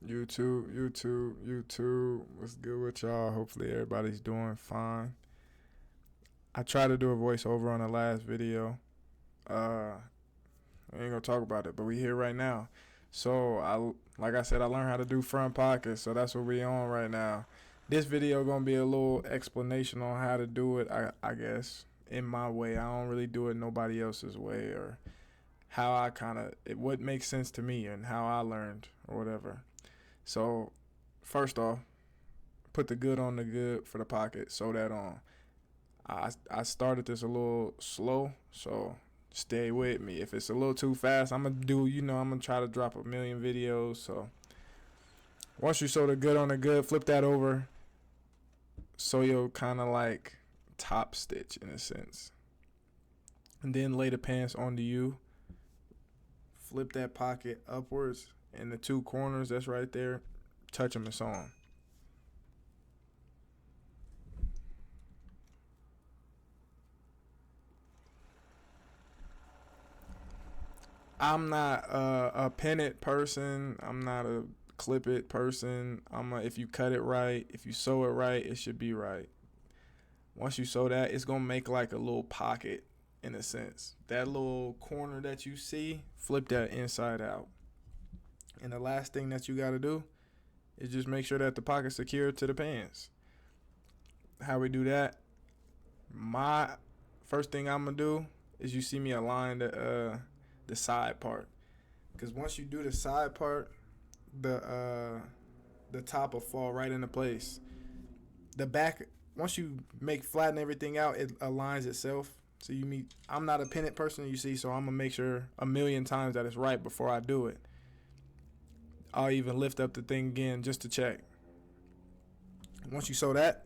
YouTube. What's good with y'all? Hopefully everybody's doing fine. I tried to do a voiceover on the last video. We ain't gonna talk about it, but we here right now. So like I said, I learned how to do front pockets, so that's what we on right now. This video gonna be a little explanation on how to do it. I guess in my way. I don't really do it nobody else's way, or how I what makes sense to me and how I learned or whatever. So first off, put the good on the good for the pocket. Sew that on. I started this a little slow, so stay with me. If it's a little too fast, I'm gonna try to drop a million videos. So once you sew the good on the good, flip that over, so you'll kind of like top stitch in a sense, and then lay the pants onto you. Flip that pocket upwards, and the two corners that's right there, touch them and sew on. I'm not a pin it person. I'm not a clip it person. If you cut it right, if you sew it right, it should be right. Once you sew that, it's gonna make like a little pocket in a sense. That little corner that you see, flip that inside out. And the last thing that you gotta do is just make sure that the pocket's secured to the pants. How we do that? My first thing I'm gonna do is, you see me align the side part, because once you do the side part, the top will fall right into place. The back, once you flatten everything out, it aligns itself. So I'm not a pin it person, you see, so I'm gonna make sure a million times that it's right before I do it. I'll even lift up the thing again just to check. Once you sew that,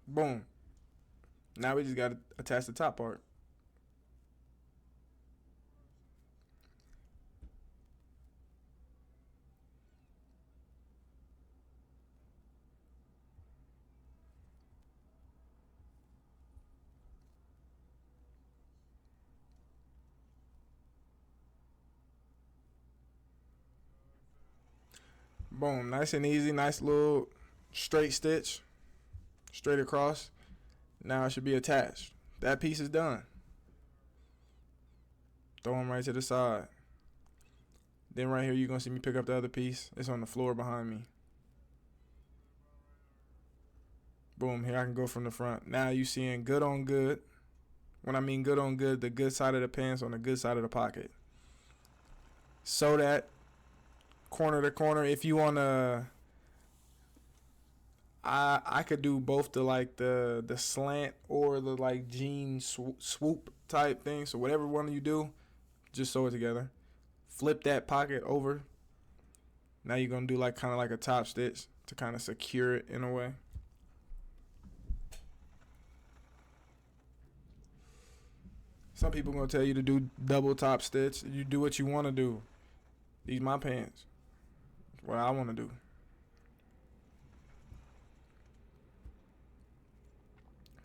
boom. Now we just gotta attach the top part. Boom, nice and easy, nice little straight stitch, straight across. Now it should be attached. That piece is done. Throw them right to the side. Then right here, you're gonna see me pick up the other piece. It's on the floor behind me. Boom, here I can go from the front. Now you seeing good on good. When I mean good on good, the good side of the pants on the good side of the pocket. Sew that corner to corner. If you wanna, I could do both the slant or the like jean swoop type thing. So whatever one you do, just sew it together. Flip that pocket over. Now you're gonna do kind of like a top stitch to kind of secure it in a way. Some people gonna tell you to do double top stitch. You do what you want to do. These my pants. What I want to do.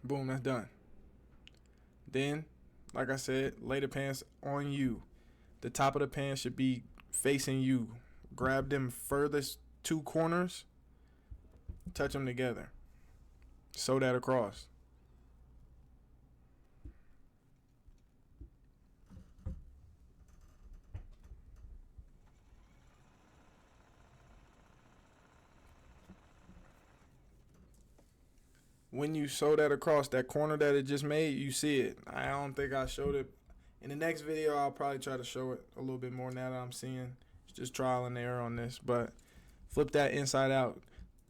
Boom, that's done. Then, like I said, lay the pants on you. The top of the pants should be facing you. Grab them furthest two corners, touch them together. Sew that across. When you sew that across, that corner that it just made, you see it. I don't think I showed it. In the next video, I'll probably try to show it a little bit more now that I'm seeing. It's just trial and error on this. But flip that inside out.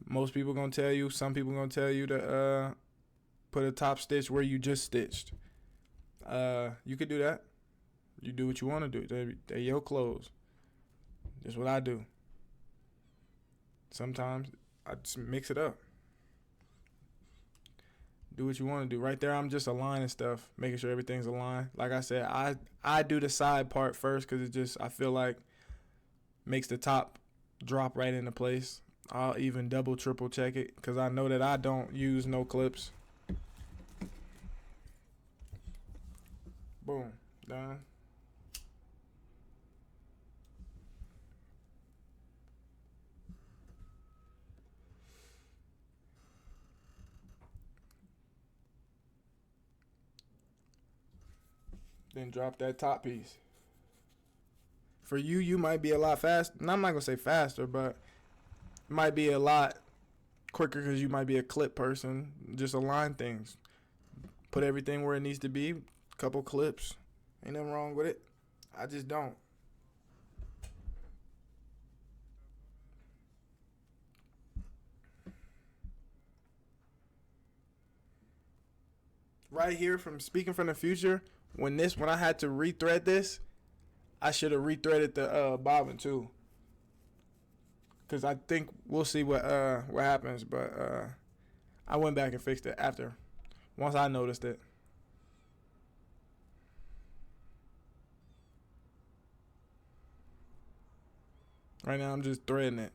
Most people going to tell you, some people going to tell you to put a top stitch where you just stitched. You could do that. You do what you want to do. They're your clothes. That's what I do. Sometimes I just mix it up. Do what you want to do. Right there, I'm just aligning stuff, making sure everything's aligned. Like I said, I do the side part first because I feel like makes the top drop right into place. I'll even double, triple check it because I know that I don't use no clips. Boom. Done. Then drop that top piece. For you, you might be a lot faster. I'm not gonna say faster, but it might be a lot quicker because you might be a clip person. Just align things, put everything where it needs to be. Couple clips, ain't nothing wrong with it. I just don't. Right here, from speaking from the future, when I had to rethread this, I should have rethreaded the bobbin too. Cause I think we'll see what happens, but I went back and fixed it after once I noticed it. Right now I'm just threading it.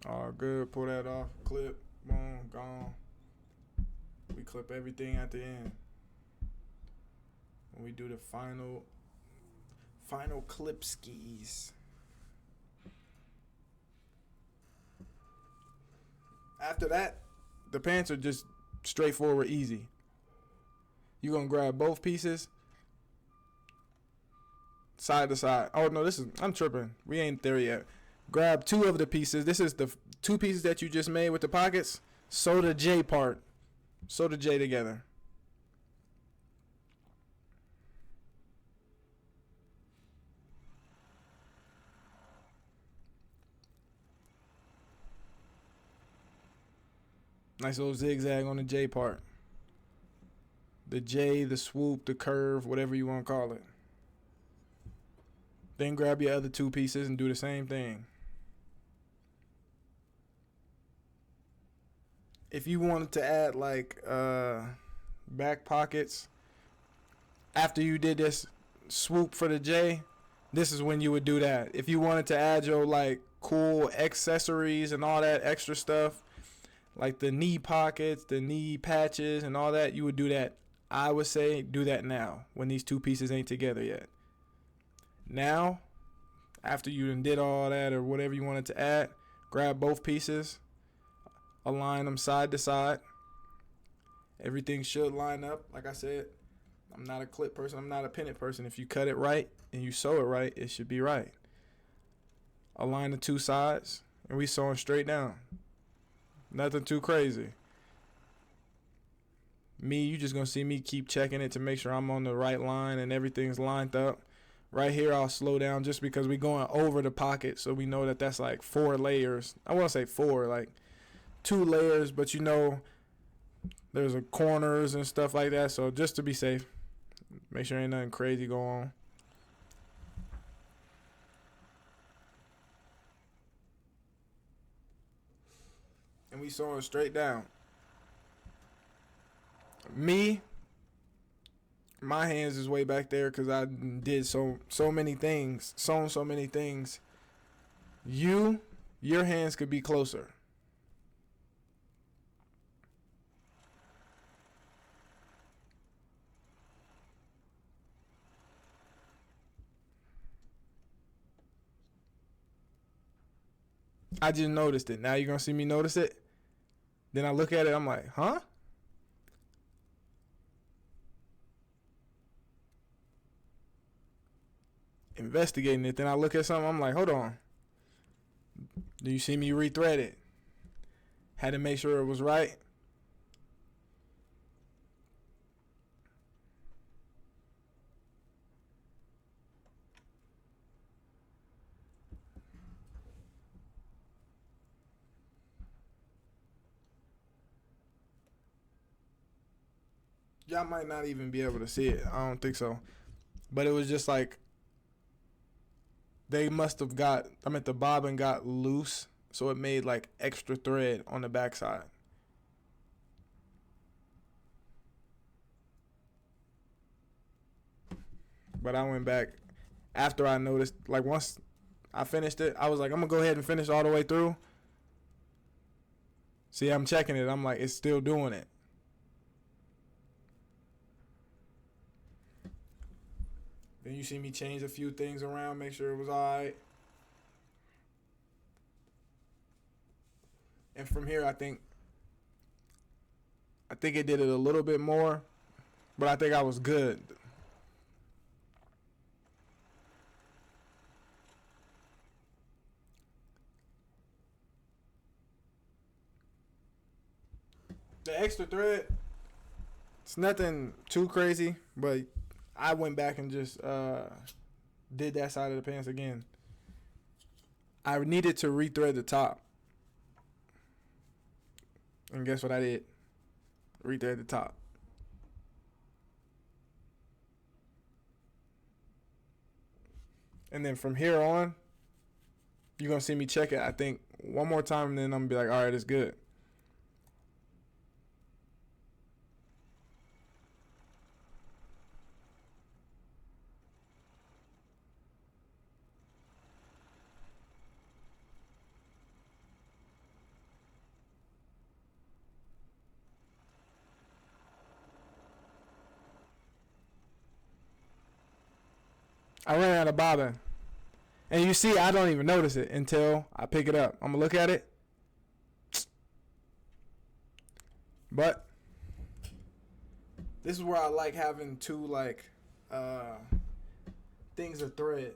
All good. Pull that off. Clip. Boom. Gone. We clip everything at the end. When we do the final clip skis. After that, the pants are just straightforward, easy. You're gonna grab both pieces, side to side. Oh no, I'm tripping. We ain't there yet. Grab two of the pieces. This is the two pieces that you just made with the pockets. Sew the J part. Sew the J together. Nice little zigzag on the J part. The J, the swoop, the curve, whatever you want to call it. Then grab your other two pieces and do the same thing. If you wanted to add like back pockets after you did this swoop for the J, this is when you would do that. If you wanted to add your like cool accessories and all that extra stuff, like the knee pockets, the knee patches and all that, you would do that. I would say do that now when these two pieces ain't together yet. Now, after you done did all that or whatever you wanted to add, grab both pieces, align them side to side. Everything should line up. Like I said, I'm not a clip person. I'm not a pin it person. If you cut it right and you sew it right, it should be right. Align the two sides, and we sewing straight down. Nothing too crazy. You just gonna see me keep checking it to make sure I'm on the right line and everything's lined up. Right here, I'll slow down just because we're going over the pocket, so we know that that's like 4 layers. I won't say 4, like 2 layers, but you know there's a corners and stuff like that. So just to be safe, make sure ain't nothing crazy going on. And we sewing straight down. My hands is way back there because I did so many things, sewn so many things. Your hands could be closer. I just noticed it. Now you're gonna see me notice it. Then I look at it, I'm like, huh? Investigating it. Then I look at something, I'm like, hold on. Do you see me rethread it? Had to make sure it was right. Y'all might not even be able to see it. I don't think so. But it was just like they must have the bobbin got loose, so it made like extra thread on the backside. But I went back after I noticed, like once I finished it. I was like, I'm gonna go ahead and finish all the way through. See, I'm checking it. I'm like, it's still doing it. Then you see me change a few things around, make sure it was alright. And from here, I think it did it a little bit more, but I think I was good. The extra thread, it's nothing too crazy, but I went back and just did that side of the pants again. I needed to rethread the top. And guess what I did? Rethread the top. And then from here on, you're going to see me check it, I think, one more time, and then I'm going to be like, all right, it's good. I ran out of bobbin. And you see, I don't even notice it until I pick it up. I'm going to look at it. But this is where I like having two, like, things of thread.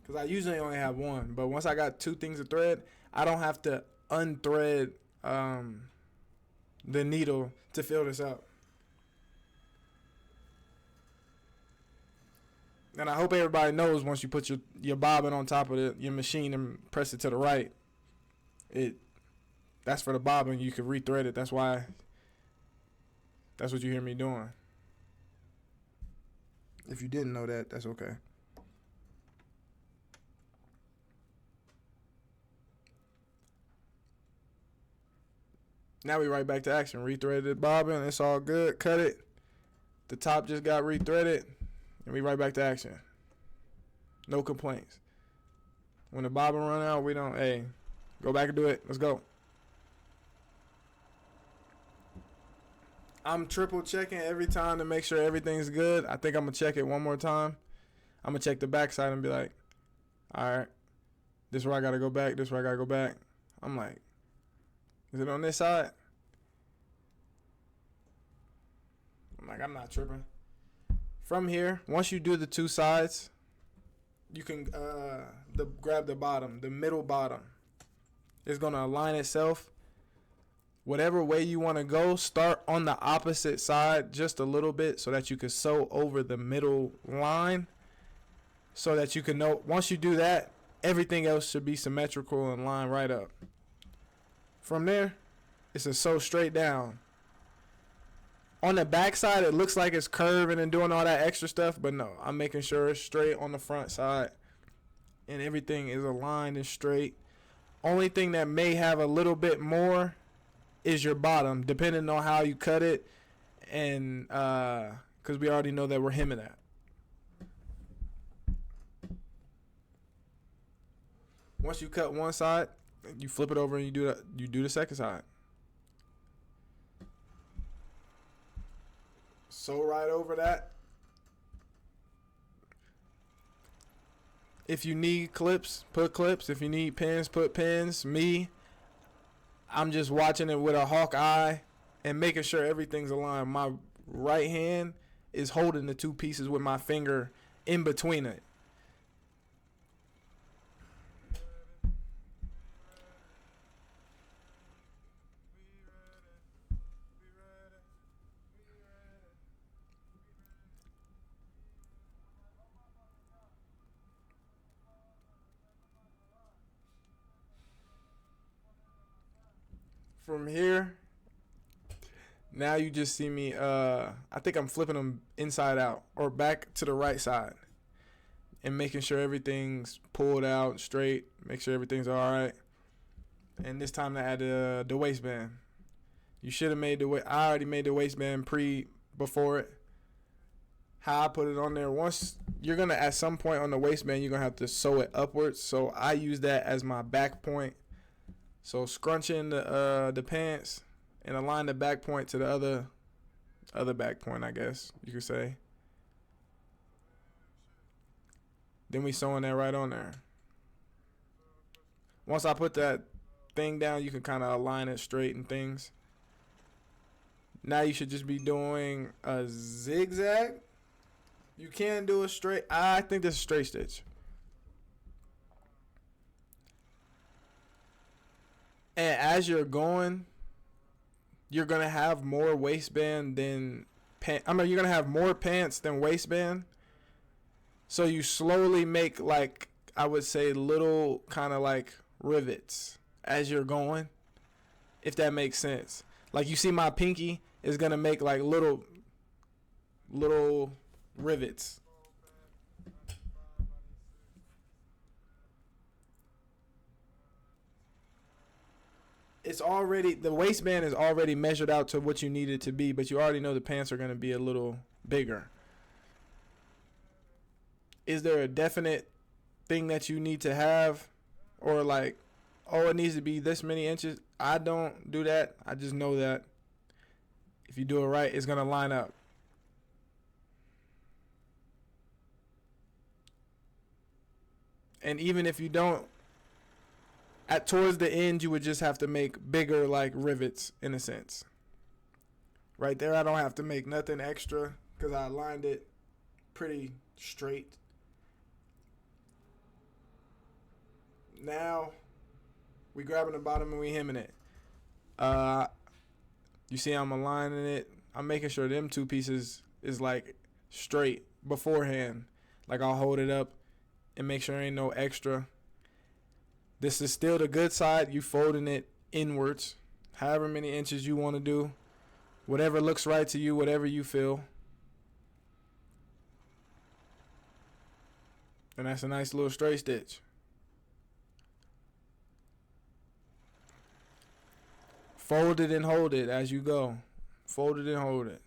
Because I usually only have one. But once I got two things of thread, I don't have to unthread the needle to fill this up. And I hope everybody knows once you put your bobbin on top of your machine and press it to the right, that's for the bobbin. You can rethread it. That's what you hear me doing. If you didn't know that, that's okay. Now we right back to action. Rethreaded the bobbin. It's all good. Cut it. The top just got rethreaded. And we right back to action. No complaints. When the bobbin run out, we don't, hey, go back and do it. Let's go. I'm triple checking every time to make sure everything's good. I think I'm going to check it one more time. I'm going to check the back side and be like, all right, this is where I got to go back. This is where I got to go back. I'm like, is it on this side? I'm like, I'm not tripping. From here, once you do the two sides, you can grab the bottom, the middle bottom. It's going to align itself. Whatever way you want to go, start on the opposite side just a little bit so that you can sew over the middle line so that you can know. Once you do that, everything else should be symmetrical and line right up. From there, it's a sew straight down. On the back side, it looks like it's curving and doing all that extra stuff, but no, I'm making sure it's straight on the front side and everything is aligned and straight. Only thing that may have a little bit more is your bottom, depending on how you cut it, and because we already know that we're hemming that. Once you cut one side, you flip it over and you do the second side. Sew right over that. If you need clips, put clips. If you need pins, put pins. I'm just watching it with a hawk eye and making sure everything's aligned. My right hand is holding the two pieces with my finger in between it. From here, now you just see me, I think I'm flipping them inside out or back to the right side and making sure everything's pulled out straight, make sure everything's all right. And this time I add the waistband. You should have made I already made the waistband before it. how I put it on there. Once you're gonna at some point on the waistband, you're gonna have to sew it upwards. So I use that as my back point. So scrunch in the pants and align the back point to the other back point, I guess you could say. Then we sewing that right on there. Once I put that thing down, you can kind of align it straight and things. Now you should just be doing a zigzag. You can do a straight. I think this is straight stitch. And as you're going, you're gonna have more waistband than pant. I mean, you're gonna have more pants than waistband. So you slowly make, like, I would say, little kind of like rivets as you're going, if that makes sense. Like, you see my pinky is gonna make like little rivets. It's already, the waistband is already measured out to what you need it to be, but you already know the pants are going to be a little bigger. Is there a definite thing that you need to have, or like, oh, it needs to be this many inches? I don't do that. I just know that if you do it right, it's going to line up. And even if you don't, at towards the end, you would just have to make bigger, like, rivets in a sense. Right there, I don't have to make nothing extra because I aligned it pretty straight. Now we grabbing the bottom and we hemming it. You see I'm aligning it. I'm making sure them two pieces is like straight beforehand. Like, I'll hold it up and make sure there ain't no extra. This is still the good side. You folding it inwards, however many inches you want to do, whatever looks right to you, whatever you feel. And that's a nice little straight stitch. Fold it and hold it as you go. Fold it and hold it.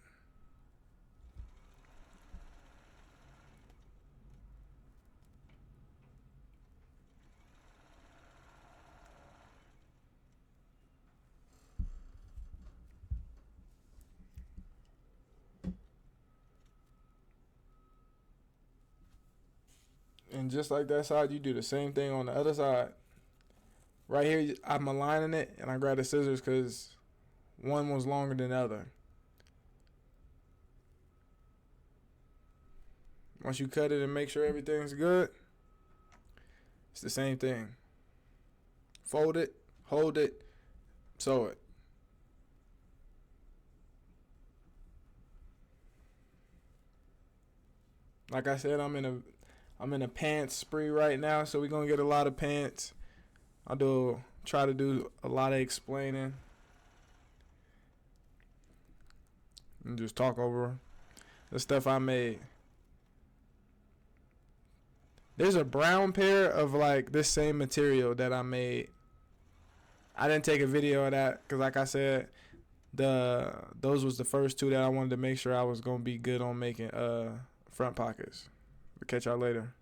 And just like that side, you do the same thing on the other side. Right here, I'm aligning it, and I grab the scissors because one was longer than the other. Once you cut it and make sure everything's good, it's the same thing. Fold it, hold it, sew it. Like I said, I'm in a pants spree right now, so we're gonna get a lot of pants. Try to do a lot of explaining and just talk over the stuff I made. There's a brown pair of like this same material that I made. I didn't take a video of that because, like I said, those was the first two that I wanted to make sure I was gonna be good on making front pockets. We'll catch y'all later.